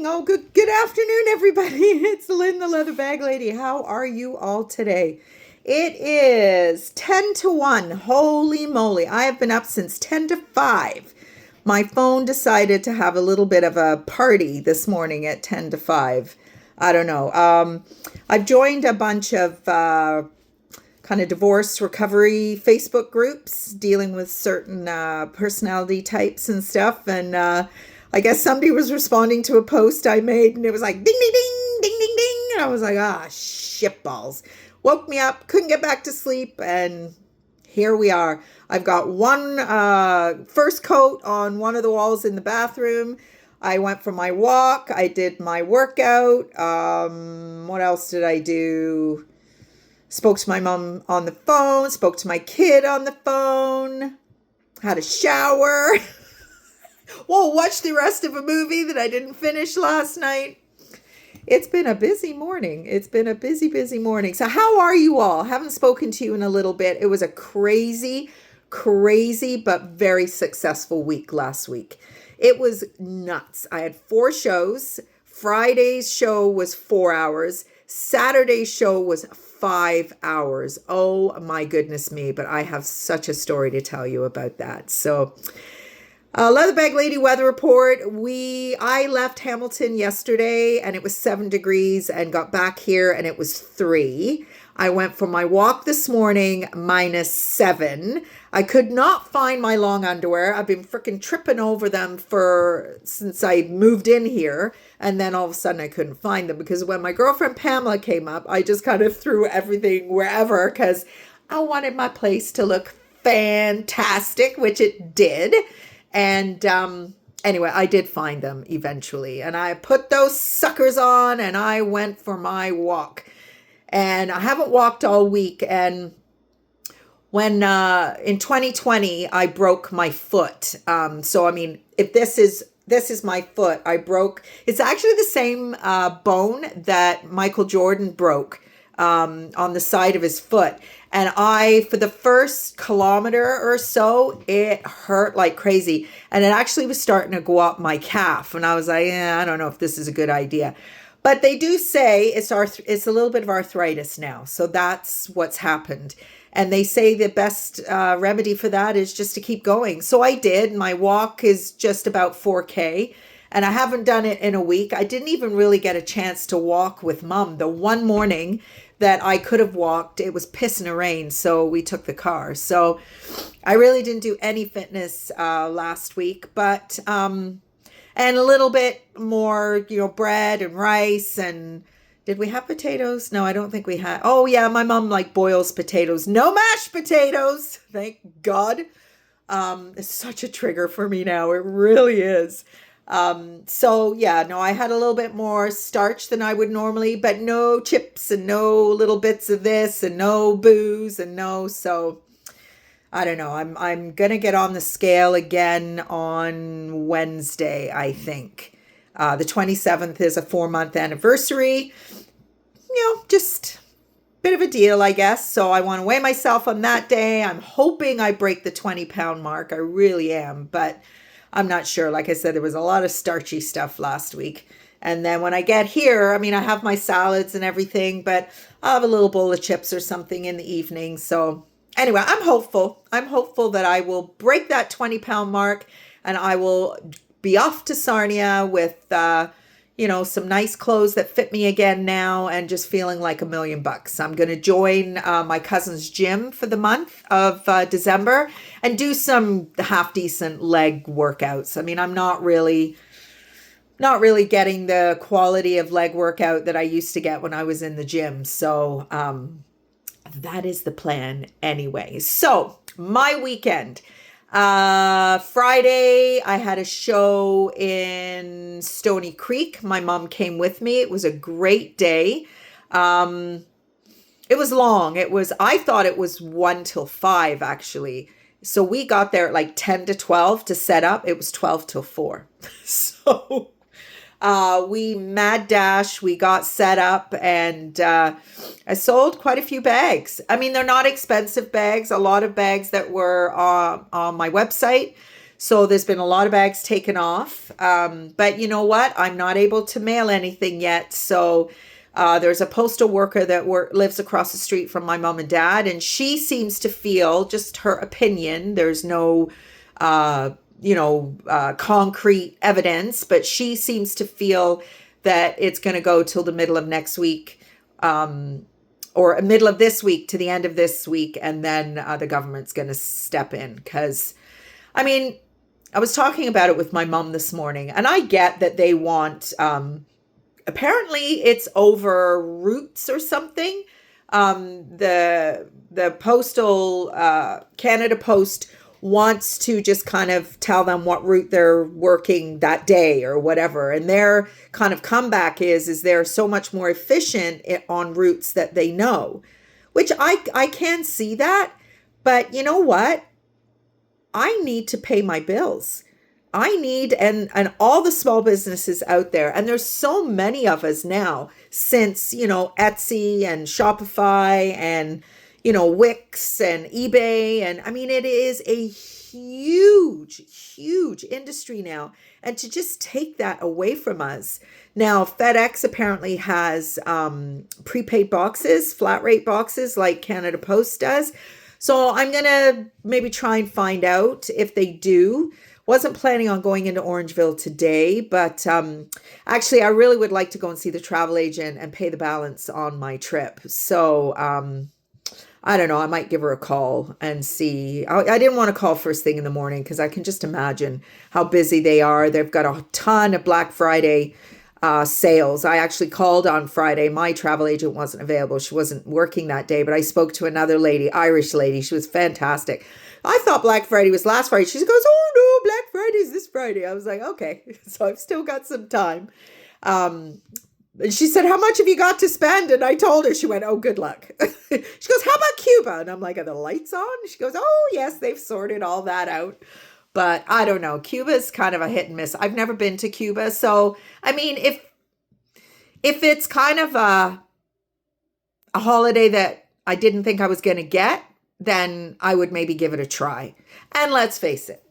Oh, good afternoon, everybody. It's Lynn, the leather bag lady. How are you all today? It is 10 to 1. Holy moly. I have been up since 10 to 5. My phone decided to have a little bit of a party this morning at 10 to 5. I don't know. I've joined a bunch of kind of divorce recovery Facebook groups dealing with certain personality types and stuff. And I guess somebody was responding to a post I made and it was like ding, ding, ding, ding, ding, ding. And I was like, shitballs. Woke me up, couldn't get back to sleep. And here we are. I've got one first coat on one of the walls in the bathroom. I went for my walk. I did my workout. What else did I do? Spoke to my mom on the phone, spoke to my kid on the phone, had a shower. Whoa, watched the rest of a movie that I didn't finish last night. It's been a busy morning. It's been a busy, busy morning. So how are you all? Haven't spoken to you in a little bit. It was a crazy, but very successful week last week. It was nuts. I had 4 shows. Friday's show was 4 hours. Saturday's show was 5 hours. Oh my goodness me, but I have such a story to tell you about that. So, Leatherbag Lady weather report. I left Hamilton yesterday and it was 7 degrees and got back here and it was 3. I went for my walk this morning, -7. I could not find my long underwear. I've been freaking tripping over them since I moved in here. And then all of a sudden I couldn't find them because when my girlfriend Pamela came up, I just kind of threw everything wherever because I wanted my place to look fantastic, which it did. And anyway, I did find them eventually. And I put those suckers on and I went for my walk. And I haven't walked all week. And when in 2020, I broke my foot. So, I mean, if this is my foot, it's actually the same bone that Michael Jordan broke on the side of his foot. And for the first kilometer or so, it hurt like crazy. And it actually was starting to go up my calf. And I was like, I don't know if this is a good idea. But they do say it's a little bit of arthritis now. So that's what's happened. And they say the best remedy for that is just to keep going. So I did. My walk is just about 4K. And I haven't done it in a week. I didn't even really get a chance to walk with Mom. The one morning that I could have walked, it was pissing rain. So we took the car. So I really didn't do any fitness last week. But and a little bit more, bread and rice. And did we have potatoes? No, I don't think we had. Oh yeah, my mom boils potatoes. No mashed potatoes. Thank God. It's such a trigger for me now. It really is. So yeah, no, I had a little bit more starch than I would normally, but no chips and no little bits of this and no booze and so I don't know. I'm gonna get on the scale again on Wednesday, I think. The 27th is a 4-month anniversary. Just a bit of a deal, I guess. So I want to weigh myself on that day. I'm hoping I break the 20-pound mark. I really am, but I'm not sure. Like I said, there was a lot of starchy stuff last week. And then when I get here, I mean, I have my salads and everything, but I'll have a little bowl of chips or something in the evening. So anyway, I'm hopeful. I'm hopeful that I will break that 20-pound mark and I will be off to Sarnia with, some nice clothes that fit me again now and just feeling like $1,000,000. I'm going to join my cousin's gym for the month of December and do some half decent leg workouts. I mean, I'm not really getting the quality of leg workout that I used to get when I was in the gym. So that is the plan anyway. So my weekend. Friday, I had a show in Stony Creek. My mom came with me. It was a great day. It was long. I thought it was 1 till 5 actually. So we got there at 10 to 12 to set up. It was 12 till 4. So we mad dash, we got set up and I sold quite a few bags. I mean, they're not expensive bags, a lot of bags that were on my website. So there's been a lot of bags taken off. But you know what? I'm not able to mail anything yet. So there's a postal worker that lives across the street from my mom and dad, and she seems to feel, just her opinion, there's no, uh, concrete evidence, but she seems to feel that it's going to go till the middle of next week, or middle of this week to the end of this week, and then the government's going to step in. Because, I mean, I was talking about it with my mom this morning, and I get that they want, apparently it's over routes or something. The Postal, Canada Post wants to just kind of tell them what route they're working that day or whatever. And their kind of comeback is they're so much more efficient on routes that they know, which I can see that. But you know what? I need to pay my bills. I need, and all the small businesses out there, and there's so many of us now since, Etsy and Shopify and, Wix and eBay. And I mean, it is a huge, huge industry now. And to just take that away from us. Now, FedEx apparently has prepaid boxes, flat rate boxes like Canada Post does. So I'm going to maybe try and find out if they do. Wasn't planning on going into Orangeville today, but actually I really would like to go and see the travel agent and pay the balance on my trip. So I don't know, I might give her a call and see. I didn't want to call first thing in the morning because I can just imagine how busy they are. They've got a ton of Black Friday sales. I actually called on Friday. My travel agent wasn't available. She wasn't working that day, but I spoke to another lady, Irish lady. She was fantastic. I thought Black Friday was last Friday. She goes, oh no, Black Friday is this Friday. I was like, okay. So I've still got some time. And she said, how much have you got to spend? And I told her. She went, oh, good luck. She goes, how about Cuba? And I'm like, are the lights on? She goes, oh yes, they've sorted all that out. But I don't know. Cuba is kind of a hit and miss. I've never been to Cuba. So, I mean, if it's kind of a holiday that I didn't think I was going to get, then I would maybe give it a try. And let's face it,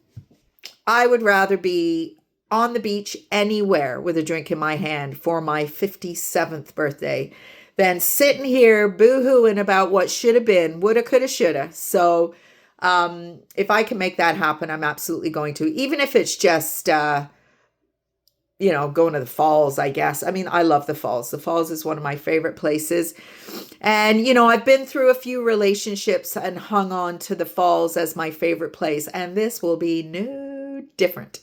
I would rather be on the beach anywhere with a drink in my hand for my 57th birthday than sitting here boo-hooing about what should have been, woulda, coulda, shoulda. So if I can make that happen, I'm absolutely going to, even if it's just, going to the falls, I guess. I mean, I love the falls. The falls is one of my favorite places. And, I've been through a few relationships and hung on to the falls as my favorite place. And this will be no different.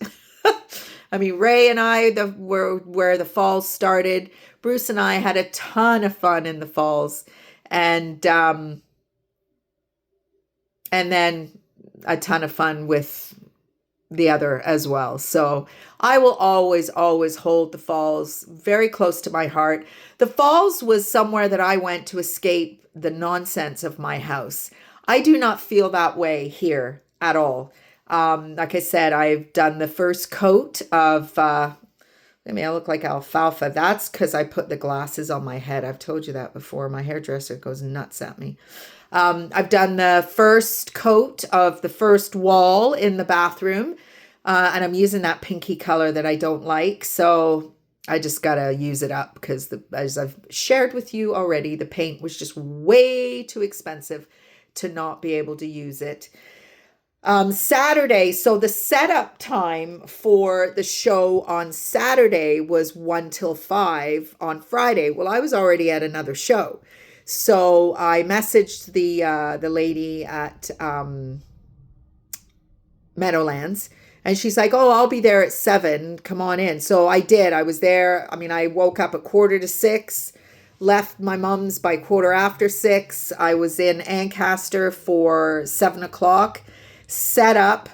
I mean, Ray and I were where the falls started. Bruce and I had a ton of fun in the falls. And then a ton of fun with the other as well. So I will always, always hold the falls very close to my heart. The falls was somewhere that I went to escape the nonsense of my house. I do not feel that way here at all. Like I said, I've done the first coat of, I look like alfalfa. That's because I put the glasses on my head. I've told you that before. My hairdresser goes nuts at me. I've done the first coat of the first wall in the bathroom, and I'm using that pinky color that I don't like. So I just got to use it up because, as I've shared with you already, the paint was just way too expensive to not be able to use it. Saturday, so the setup time for the show on Saturday was 1 till 5 on Friday. Well, I was already at another show. So I messaged the lady at Meadowlands, and she's like, oh, I'll be there at 7. Come on in. So I did. I was there. I mean, I woke up at 5:45, left my mom's by 6:15. I was in Ancaster for 7 o'clock, set up,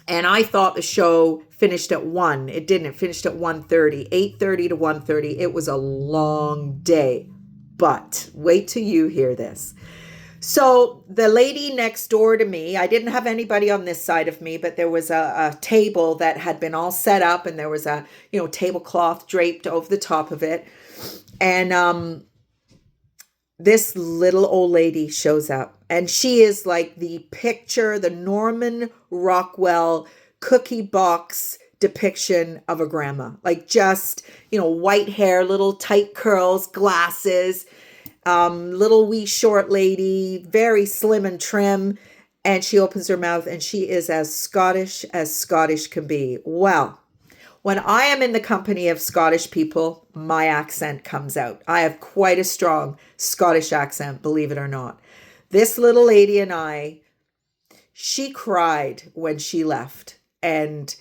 and I thought the show finished at 1. It didn't. It finished at 1:30, 8:30 to 1:30. It was a long day. But wait till you hear this. So the lady next door to me, I didn't have anybody on this side of me, but there was a table that had been all set up, and there was a, tablecloth draped over the top of it. And this little old lady shows up, and she is like the picture, the Norman Rockwell cookie box depiction of a grandma. Like, just, white hair, little tight curls, glasses, little wee short lady, very slim and trim. And she opens her mouth and she is as Scottish can be. Well, when I am in the company of Scottish people, my accent comes out. I have quite a strong Scottish accent, believe it or not. This little lady and she cried when she left and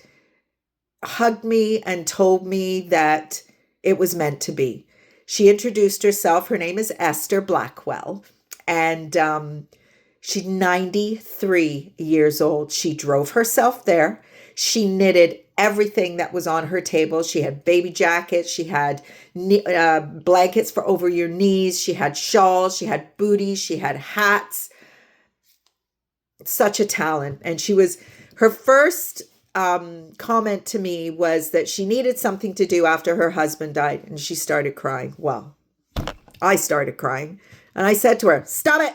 hugged me and told me that it was meant to be. She introduced herself. Her name is Esther Blackwell, and she's 93 years old. She drove herself there. She knitted everything that was on her table. She had baby jackets. She had blankets for over your knees. She had shawls. She had booties. She had hats. Such a talent. And her first comment to me was that she needed something to do after her husband died, and she started crying. Well, I started crying, and I said to her, "Stop it."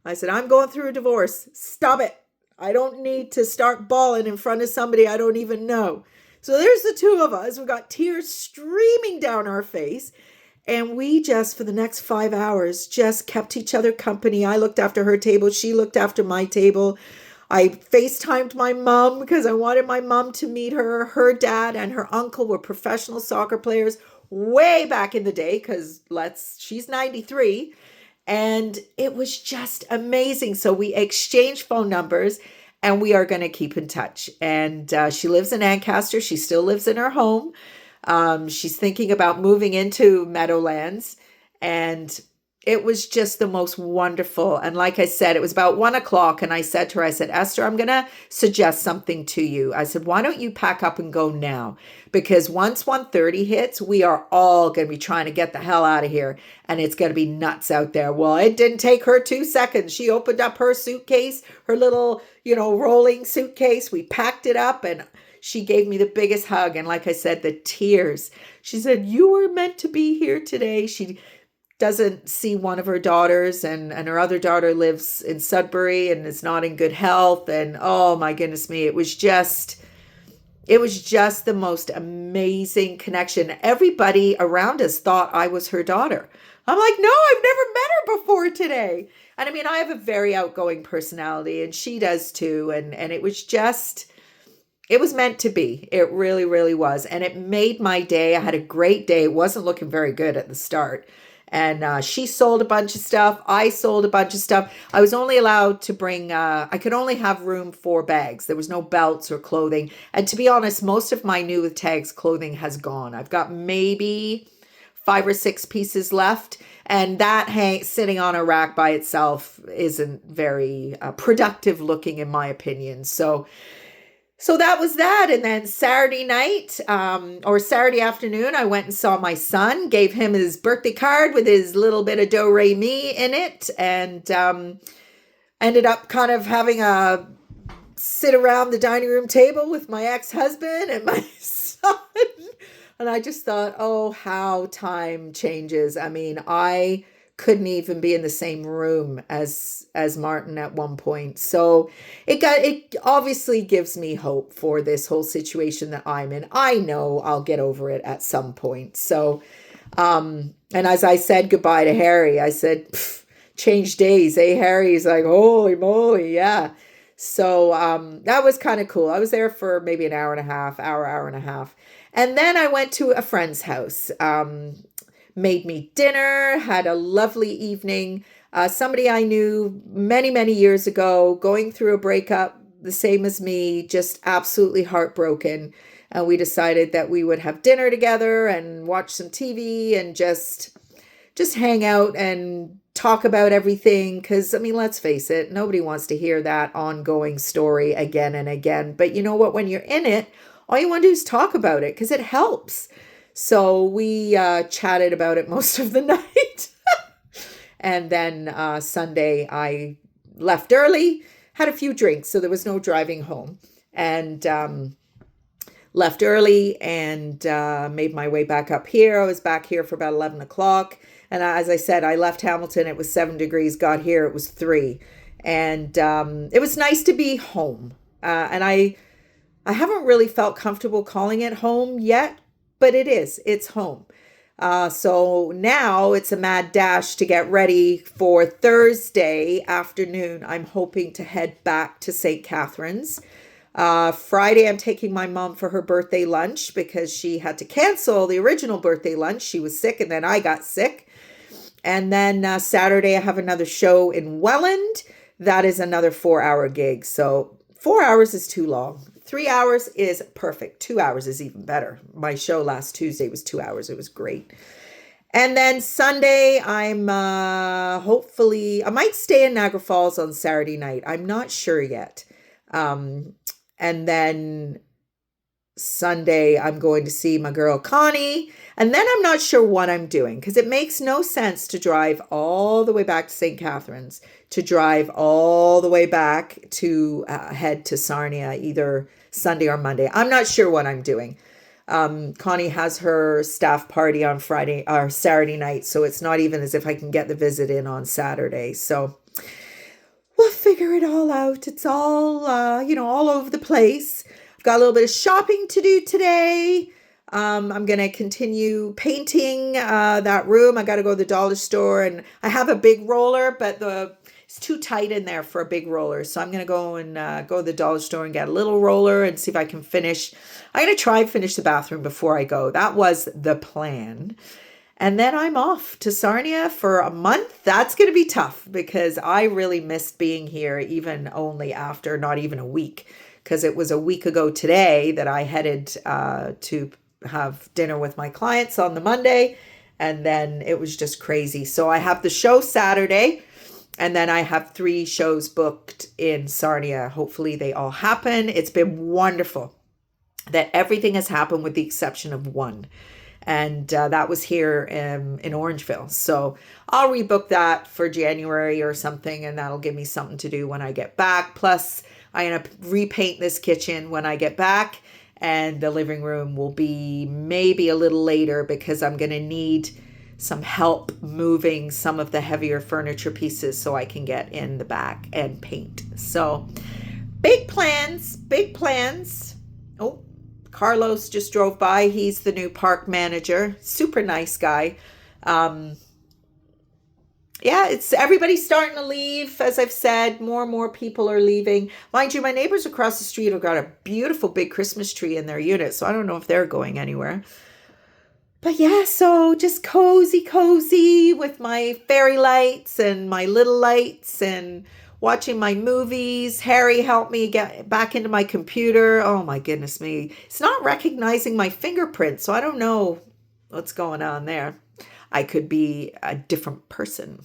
I said, "I'm going through a divorce. Stop it. I don't need to start bawling in front of somebody I don't even know." So there's the two of us. We got tears streaming down our face. And we just, for the next 5 hours, just kept each other company. I looked after her table. She looked after my table. I FaceTimed my mom because I wanted my mom to meet her. Her dad and her uncle were professional soccer players way back in the day because she's 93. And it was just amazing. So we exchanged phone numbers and we are going to keep in touch. And she lives in Ancaster. She still lives in her home. She's thinking about moving into Meadowlands, and it was just the most wonderful. And like I said, it was about 1:00, and I said to her, Esther, I'm going to suggest something to you. I said, why don't you pack up and go now? Because once 1:30 hits, we are all going to be trying to get the hell out of here, and it's going to be nuts out there. Well, it didn't take her 2 seconds. She opened up her suitcase, her little, rolling suitcase. We packed it up, and she gave me the biggest hug. And like I said, the tears. She said, you were meant to be here today. She doesn't see one of her daughters, and her other daughter lives in Sudbury and is not in good health. And oh my goodness me, it was just the most amazing connection. Everybody around us thought I was her daughter. I'm like, no, I've never met her before today. And I mean, I have a very outgoing personality, and she does too. And it was meant to be. It really, really was. And it made my day. I had a great day. It wasn't looking very good at the start. And she sold a bunch of stuff. I sold a bunch of stuff. I was only allowed to bring, I could only have room for bags. There was no belts or clothing. And to be honest, most of my new with tags clothing has gone. I've got maybe 5 or 6 pieces left. And that sitting on a rack by itself isn't very productive looking, in my opinion. So that was that. And then Saturday night or Saturday afternoon, I went and saw my son, gave him his birthday card with his little bit of do-re-mi in it, and ended up kind of having a sit around the dining room table with my ex-husband and my son. And I just thought, oh, how time changes. I mean, I couldn't even be in the same room as Martin at one point. So it obviously gives me hope for this whole situation that I'm in. I know I'll get over it at some point. So, and as I said goodbye to Harry, I said, change days, eh, Harry? He's like, holy moly, yeah. So that was kind of cool. I was there for maybe an hour and a half. And then I went to a friend's house. Made me dinner, had a lovely evening. Somebody I knew many, many years ago, going through a breakup, the same as me, just absolutely heartbroken. And we decided that we would have dinner together and watch some TV and just hang out and talk about everything. Because, I mean, let's face it, nobody wants to hear that ongoing story again and again. But you know what? When you're in it, all you want to do is talk about it because it helps. So we chatted about it most of the night. And then Sunday, I left early, had a few drinks, so there was no driving home. And left early and made my way back up here. I was back here for about 11 o'clock. And as I said, I left Hamilton, it was 7 degrees, got here, it was 3. And it was nice to be home. And I haven't really felt comfortable calling it home yet, but it's home. So now it's a mad dash to get ready for Thursday afternoon. I'm hoping to head back to St. Catharines. Friday, I'm taking my mom for her birthday lunch because she had to cancel the original birthday lunch. She was sick, and then I got sick. And then Saturday, I have another show in Welland. That is another 4-hour gig. So 4 hours is too long. 3 hours is perfect. 2 hours is even better. My show last Tuesday was 2 hours. It was great. And then Sunday, I'm hopefully, I might stay in Niagara Falls on Saturday night. I'm not sure yet. And then Sunday, I'm going to see my girl Connie. And then I'm not sure what I'm doing because it makes no sense to drive all the way back to St. Catharines, to drive all the way back to head to Sarnia either Sunday or Monday. I'm not sure what I'm doing. Connie has her staff party on Friday or Saturday night, so it's not even as if I can get the visit in on Saturday. So we'll figure it all out. It's all, all over the place. I've got a little bit of shopping to do today. I'm going to continue painting that room. I got to go to the dollar store, and I have a big roller, but it's too tight in there for a big roller. So I'm going to go and go to the dollar store and get a little roller and see if I can finish. I'm going to try and finish the bathroom before I go. That was the plan. And then I'm off to Sarnia for a month. That's going to be tough because I really missed being here even only after not even a week, because it was a week ago today that I headed to have dinner with my clients on the Monday. And then it was just crazy. So I have the show Saturday, and then I have 3 shows booked in Sarnia. Hopefully they all happen. It's been wonderful that everything has happened with the exception of one. And that was here in Orangeville. So I'll rebook that for January or something, and that'll give me something to do when I get back. Plus, I'm going to repaint this kitchen when I get back, and the living room will be maybe a little later because I'm going to need some help moving some of the heavier furniture pieces so I can get in the back and paint. So big plans, big plans. Oh, Carlos just drove by. He's the new park manager. Super nice guy. It's everybody's starting to leave. As I've said, more and more people are leaving. Mind you, my neighbors across the street have got a beautiful big Christmas tree in their unit, so I don't know if they're going anywhere. But yeah, so just cozy with my fairy lights and my little lights and watching my movies. Harry helped me get back into my computer. Oh my goodness me. It's not recognizing my fingerprint, so I don't know what's going on there. I could be a different person.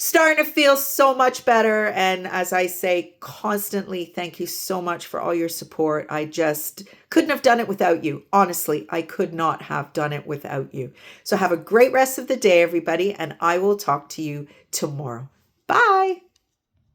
Starting to feel so much better. And as I say constantly, thank you so much for all your support. I just couldn't have done it without you. Honestly, I could not have done it without you. So have a great rest of the day, everybody, and I will talk to you tomorrow. Bye.